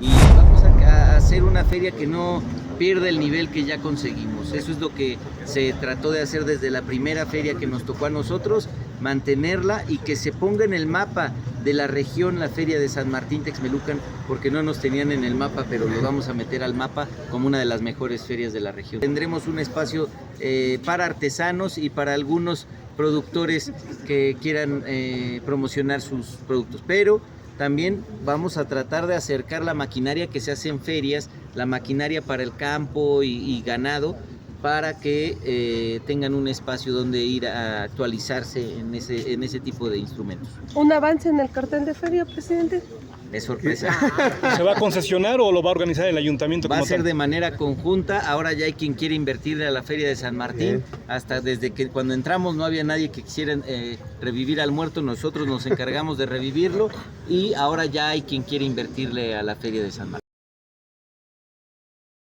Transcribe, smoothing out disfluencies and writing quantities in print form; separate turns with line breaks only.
y vamos a hacer una feria que no pierda el nivel que ya conseguimos. Eso es lo que se trató de hacer desde la primera feria que nos tocó a nosotros, mantenerla y que se ponga en el mapa de la región la feria de San Martín Texmelucan, porque no nos tenían en el mapa, pero lo vamos a meter al mapa como una de las mejores ferias de la región. Tendremos un espacio para artesanos y para algunos productores que quieran promocionar sus productos, pero también vamos a tratar de acercar la maquinaria que se hace en ferias, la maquinaria para el campo y ganado, para que tengan un espacio donde ir a actualizarse en ese tipo de instrumentos.
¿Un avance en el cartel de feria, presidente?
Es sorpresa.
¿Se va a concesionar o lo va a organizar el ayuntamiento?
Va a
como
ser
tal?
de manera conjunta. Ahora ya hay quien quiere invertirle a la feria de San Martín. Hasta desde que cuando entramos no había nadie que quisiera revivir al muerto. Nosotros nos encargamos de revivirlo y ahora ya hay quien quiere invertirle a la feria de San Martín.